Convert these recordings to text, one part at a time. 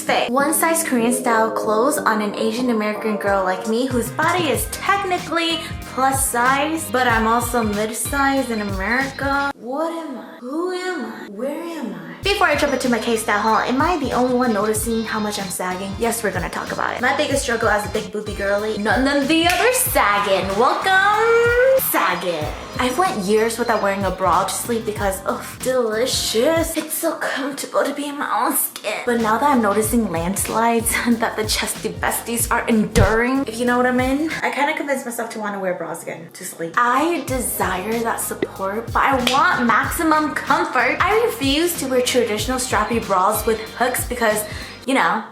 heyitsfei. One size Korean style clothes on an Asian American girl like me whose body is technically plus size, but I'm also mid-size in America. What am I? Who am I? Where am I? Before I jump into my K-Style haul, am I the only one noticing how much I'm sagging? Yes, we're gonna talk about it. My biggest struggle as a big boobie girly, none of the other sagging. Welcome, sagging. I've went years without wearing a bra to sleep because, oh, delicious. It's so comfortable to be in my own skin. But now that I'm noticing landslides that the chesty besties are enduring, if you know what I mean, I kind of convinced myself to want to wear bras again to sleep. I desire that support, but I want maximum comfort. I refuse to wear traditional strappy bras with hooks because, you know,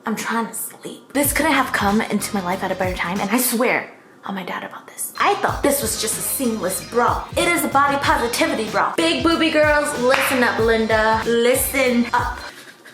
I'm trying to sleep. This couldn't have come into my life at a better time, and I swear on my dad about this. I thought this was just a seamless bra. It is a body positivity bra. Big boobie girls, listen up, Linda. Listen up.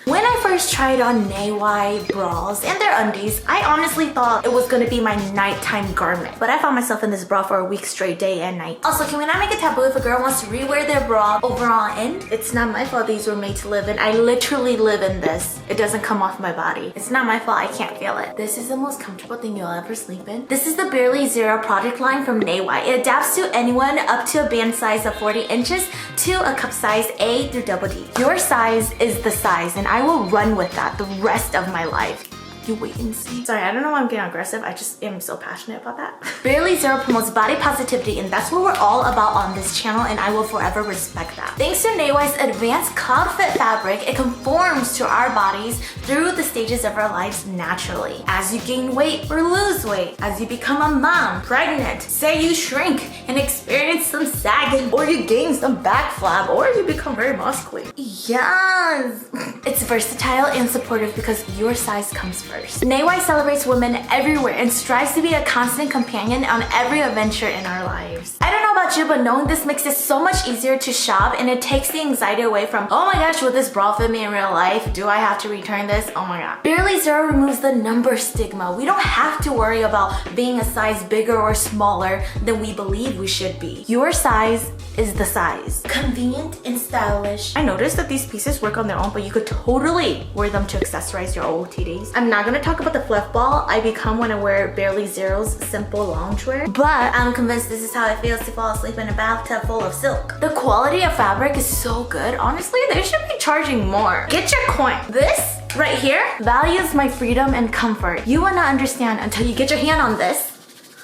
When I first tried on Naywai bras and their undies, I honestly thought it was gonna be my nighttime garment. But I found myself in this bra for a week straight, day and night. Also, can we not make a taboo if a girl wants to rewear their bra overall in? It's not my fault these were made to live in. I literally live in this. It doesn't come off my body. It's not my fault I can't feel it. This is the most comfortable thing you'll ever sleep in. This is the Barely Zero product line from Naywai. It adapts to anyone up to a band size of 40 inches to a cup size A through double D. Your size is the size, and I will run with that the rest of my life. You wait and see. Sorry, I don't know why I'm getting aggressive. I just am so passionate about that. Barely Zero promotes body positivity, and that's what we're all about on this channel, and I will forever respect that. Thanks to Naywai's advanced CloudFit fabric, it conforms to our bodies through the stages of our lives naturally. As you gain weight or lose weight, as you become a mom, pregnant, say you shrink and experience some sagging, or you gain some back flab, or you become very muscly. Yes! It's versatile and supportive because your size comes first. Naywai celebrates women everywhere and strives to be a constant companion on every adventure in our lives. I don't know about you, but knowing this makes it so much easier to shop, and it takes the anxiety away from, oh my gosh, will this bra fit me in real life? Do I have to return this? Oh my god. Barely Zero removes the number stigma. We don't have to worry about being a size bigger or smaller than we believe we should be. Your size is the size. Convenient and stylish. I noticed that these pieces work on their own, but you could totally wear them to accessorize your OOTDs. I'm not gonna talk about the fluff ball I become when I wear Barely Zero's simple loungewear, but I'm convinced this is how it feels to fall asleep in a bathtub full of silk. The quality of fabric is so good. Honestly, they should be charging more. Get your coin. This right here values my freedom and comfort. You will not understand until you get your hand on this.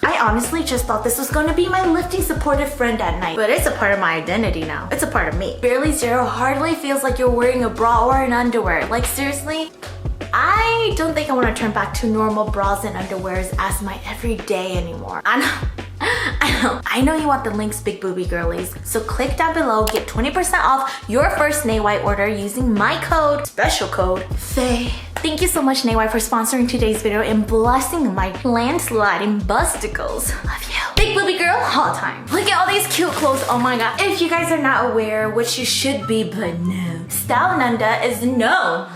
I honestly just thought this was going to be my lifting supportive friend at night, but it's a part of my identity now. It's a part of me. Barely Zero hardly feels like you're wearing a bra or an underwear. Like seriously, I don't think I want to turn back to normal bras and underwears as my everyday anymore. I know you want the links, big boobie girlies. So click down below, get 20% off your first Naywai order using my code, special code, FEI. Thank you so much, Naywai, for sponsoring today's video and blessing my landsliding busticles. Love you. Big boobie girl haul time. Look at all these cute clothes. Oh my god. If you guys are not aware, which you should be, but no, STYLE NANDA is known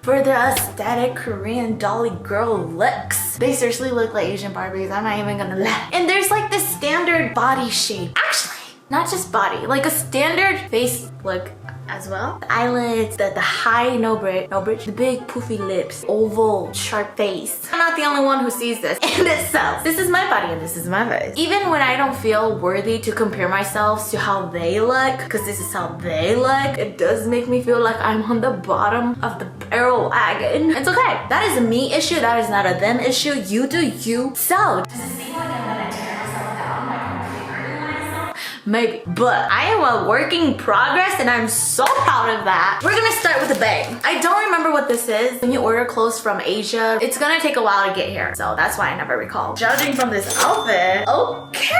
for the aesthetic Korean dolly girl looks. They seriously look like Asian Barbies, I'm not even gonna lie. And there's like this standard body shape. Actually, not just body, like a standard face look as well. The eyelids, the high no bridge, the big poofy lips, oval, sharp face. I'm not the only one who sees this, and it sells. This is my body and this is my face. Even when I don't feel worthy to compare myself to how they look, because this is how they look, it does make me feel like I'm on the bottom of the barrel wagon. It's okay. That is a me issue, that is not a them issue. You do you. So, does it seem like I'm gonna tear myself down, like I'm really hurting myself? Maybe, but I am a work in progress and I'm so proud of that. We're gonna start with a bag. I don't remember what this is. When you order clothes from Asia, it's gonna take a while to get here, so that's why I never recall. Judging from this outfit, okay.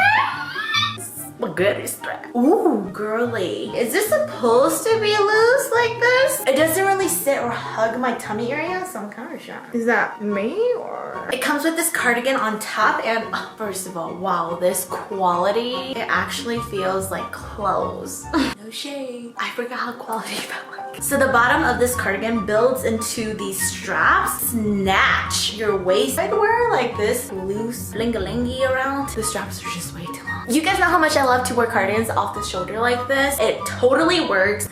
What good is that? Ooh, girly. Is this supposed to be loose like this? It doesn't really sit or hug my tummy area, so I'm kind of shocked. Is that me or? It comes with this cardigan on top, and first of all, wow, this quality. It actually feels like clothes. No shade. I forgot how quality felt like. So the bottom of this cardigan builds into these straps. Snatch your waist. I'd wear like this loose bling-a-lingy around. The straps are just way too long. You guys know how much I love to wear cardigans off the shoulder like this. It totally works.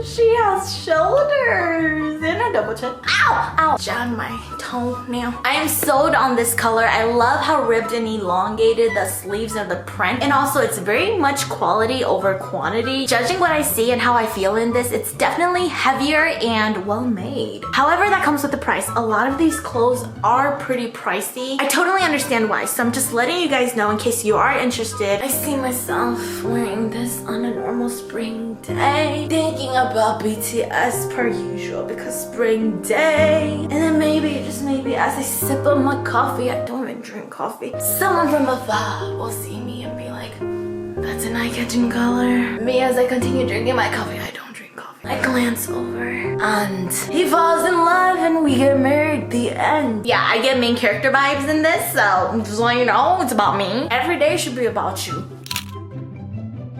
She has shoulders and a double chin. Ow! Ow! Down my toenail. I am sold on this color. I love how ribbed and elongated the sleeves are, the print. And also it's very much quality over quantity. Judging what I see and how I feel in this, it's definitely heavier and well made. However, that comes with the price. A lot of these clothes are pretty pricey. I totally understand why, so I'm just letting you guys know in case you are interested. I see myself wearing this on a normal spring day, thinking about BTS per usual because spring day. And then maybe, just maybe, as I sip on my coffee, I don't even drink coffee, someone from afar will see me and be like, that's an eye-catching color. Me, as I continue drinking my coffee, I don't drink coffee. I glance over and he falls in love and we get married, the end. Yeah, I get main character vibes in this, so just so you know, it's about me. Every day should be about you.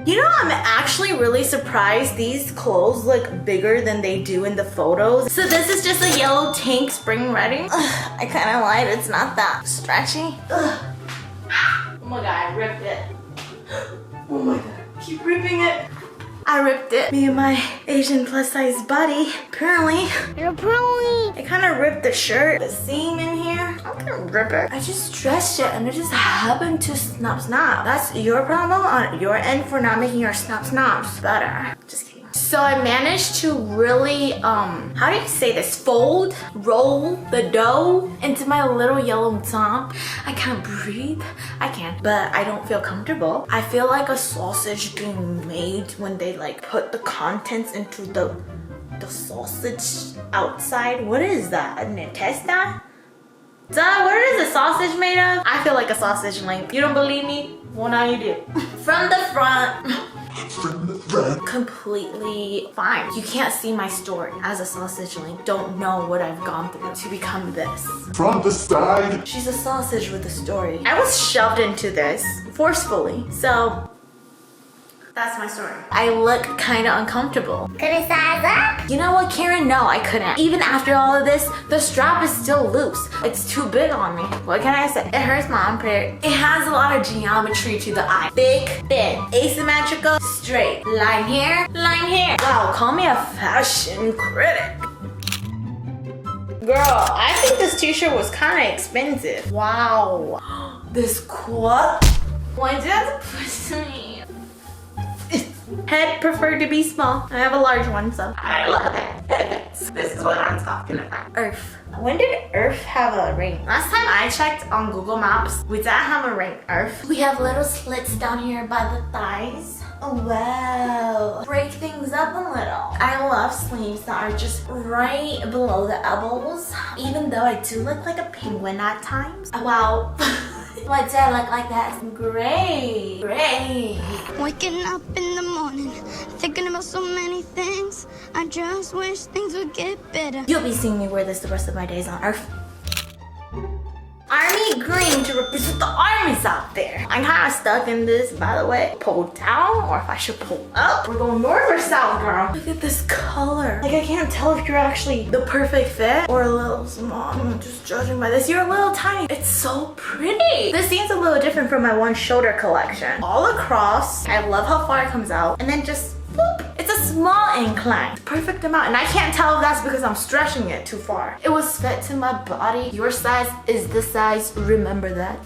You know, I'm actually really surprised these clothes look bigger than they do in the photos. So this is just a yellow tank spring ready. I kind of lied, it's not that stretchy. Oh my god, I ripped it. Oh my god, keep ripping it. I ripped it. Me and my Asian plus size body. Apparently. I kind of ripped the shirt. The seam in here. I'm gonna rip it. I just stretched it and it just happened to snap. That's your problem on your end for not making your snaps better. Just kidding. So I managed to really, how do you say this? Roll the dough into my little yellow top. I can't breathe. I can, but I don't feel comfortable. I feel like a sausage being made when they like put the contents into the sausage outside. What is that? An intestine? Duh, what is a sausage made of? I feel like a sausage link. You don't believe me? Well, now you do. From the front. Completely fine. You can't see my story as a sausage link. Don't know what I've gone through to become this. From the side. She's a sausage with a story. I was shoved into this forcefully. So that's my story. I look kind of uncomfortable. Could I size up? You know what, Karen? No, I couldn't. Even after all of this, the strap is still loose. It's too big on me. What can I say? It hurts my armpit. It has a lot of geometry to the eye. Big, thin, asymmetrical, straight. Line here, line here. Wow, call me a fashion critic. Girl, I think this t-shirt was kind of expensive. Wow. This quad. Why did that push me? Head preferred to be small. I have a large one, so I love it. This is what I'm talking about. Earth. When did Earth have a ring? Last time I checked on Google Maps, we didn't have a ring, Earth. We have little slits down here by the thighs. Oh, wow. Break things up a little. I love sleeves that are just right below the elbows, even though I do look like a penguin at times. Wow. Why did I look like that? Great. Waking up in the morning, thinking about so many things. I just wish things would get better. You'll be seeing me wear this the rest of my days on Earth. Army green to represent the armies out there. I'm kind of stuck in this, by the way. Pull down, or if I should pull up. We're going north or south, girl. Look at this color. Like, I can't tell if you're actually the perfect fit or a little small. I'm just judging by this. You're a little tiny. It's so pretty. This seems a little different from my one shoulder collection. All across. I love how far it comes out. And then just boop. It's a small incline. Perfect amount. And I can't tell if that's because I'm stretching it too far. It was fit to my body. Your size is this size. Remember that.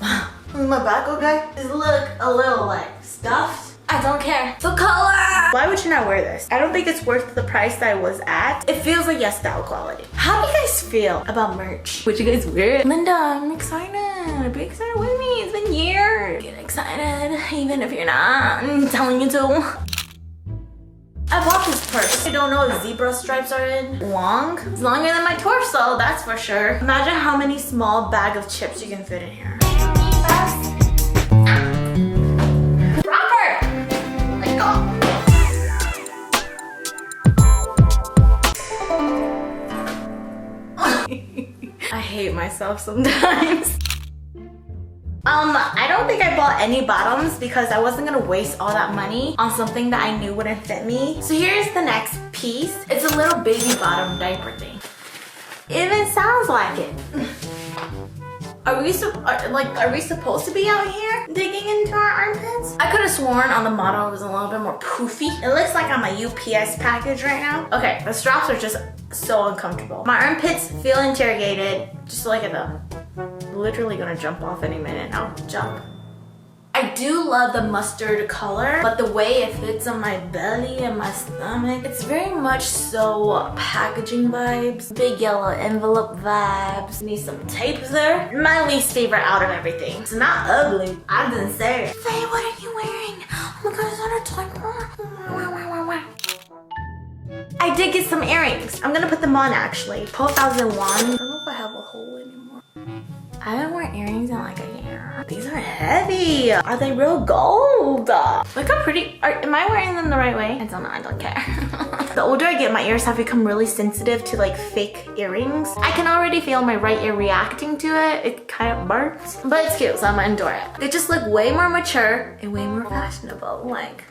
Is my back okay? Does it look a little like stuffed? I don't care. The color! Why would you not wear this? I don't think it's worth the price that I was at. It feels like yes, style quality. How do you guys feel about merch? Would you guys wear it? Linda, I'm excited. Be excited with me. It's been years. Get excited, even if you're not. I'm telling you to. I bought this purse. I don't know if zebra stripes are in. Long. It's longer than my torso, that's for sure. Imagine how many small bag of chips you can fit in here. Robert! Let go. I hate myself sometimes. I don't think I bought any bottoms because I wasn't gonna waste all that money on something that I knew wouldn't fit me. So here's the next piece. It's a little baby bottom diaper thing. It even sounds like it. Are we supposed to be out here digging into our armpits? I could have sworn on the model it was a little bit more poofy. It looks like I'm a UPS package right now. Okay, the straps are just so uncomfortable. My armpits feel interrogated. Just look at them. Literally gonna jump off any minute now. Jump. I do love the mustard color, but the way it fits on my belly and my stomach, it's very much so packaging vibes, big yellow envelope vibes. Need some tape there. My least favorite out of everything. It's not ugly. I didn't say it. Faye, what are you wearing? Oh my god, is that a I did get some earrings. I'm gonna put them on actually. 2001. I don't know if I have a hole anymore. I haven't worn earrings in like a year. These are heavy. Are they real gold? Look how pretty. Am I wearing them the right way? I don't know. I don't care. The older I get, my ears have become really sensitive to like fake earrings. I can already feel my right ear reacting to it. It kind of burns, but it's cute, so I'm gonna endure it. They just look way more mature and way more fashionable. Like,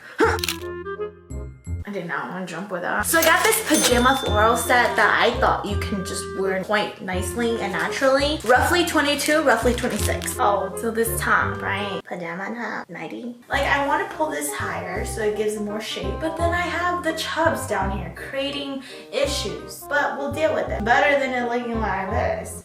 I did not want to jump with that. So I got this pajama floral set that I thought you can just wear quite nicely and naturally. Roughly 22, roughly 26. Oh, so this top, right? Pajama top, nighty. Like I want to pull this higher so it gives more shape, but then I have the chubs down here creating issues. But we'll deal with it. Better than it looking like this.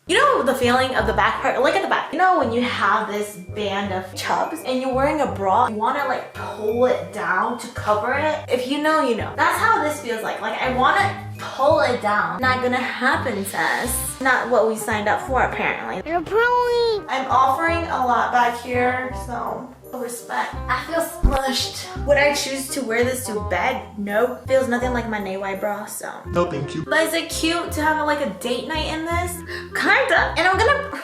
You know the feeling of the back part? Look at the back. You know when you have this band of chubs and you're wearing a bra, you want to like pull it down to cover it? If you know, you know. That's how this feels like. Like I want to pull it down. Not gonna happen, Tess. Not what we signed up for apparently. You're probably... I'm offering a lot back here, so respect. I feel splushed. Would I choose to wear this to bed? No. Feels nothing like my Naywide bra, so. No, thank you. But is it cute to have like a date night in this? Kinda. And I'm gonna...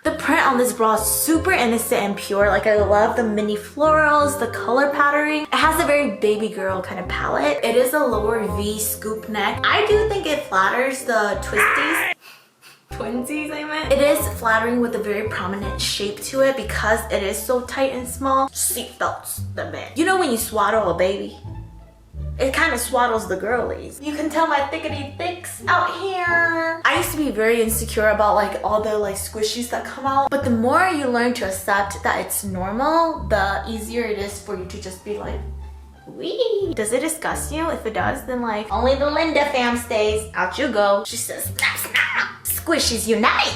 The print on this bra is super innocent and pure. Like I love the mini florals, the color patterning. It has a very baby girl kind of palette. It is a lower V scoop neck. I do think it flatters the twisties. Twinsies, I meant. It is flattering with a very prominent shape to it because it is so tight and small. Seatbelts, the man. You know when you swaddle a baby? It kind of swaddles the girlies. You can tell my thickety thicks out here. I used to be very insecure about like all the like squishies that come out. But the more you learn to accept that it's normal, the easier it is for you to just be like, wee. Does it disgust you? If it does, then like, only the Linda fam stays. Out you go. She says, snap, snap. Squishies unite.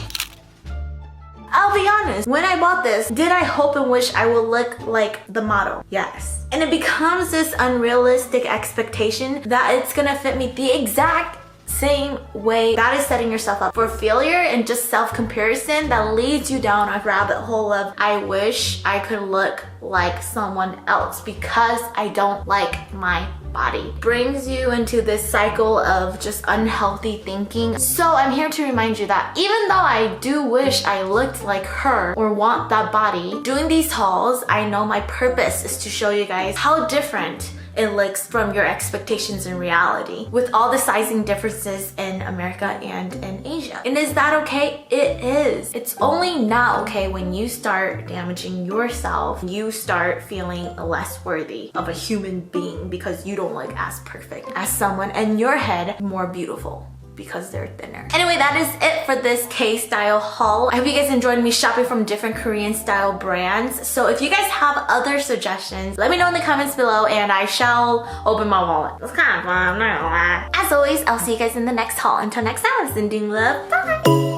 I'll be honest, when I bought this, did I hope and wish I would look like the model? Yes. And it becomes this unrealistic expectation that it's gonna fit me the exact same way. That is setting yourself up for failure and just self-comparison that leads you down a rabbit hole of I wish I could look like someone else because I don't like my body. Brings you into this cycle of just unhealthy thinking. So I'm here to remind you that even though I do wish I looked like her or want that body, doing these hauls, I know my purpose is to show you guys how different it looks from your expectations in reality with all the sizing differences in America and in Asia. And is that okay? It is. It's only not okay when you start damaging yourself. You start feeling less worthy of a human being because you don't look as perfect as someone in your head more beautiful because they're thinner. Anyway, that is it for this K-Style haul. I hope you guys enjoyed me shopping from different Korean style brands. So if you guys have other suggestions, let me know in the comments below and I shall open my wallet. It's kind of fun, I'm not gonna lie. As always, I'll see you guys in the next haul. Until next time, I'm sending love. Bye!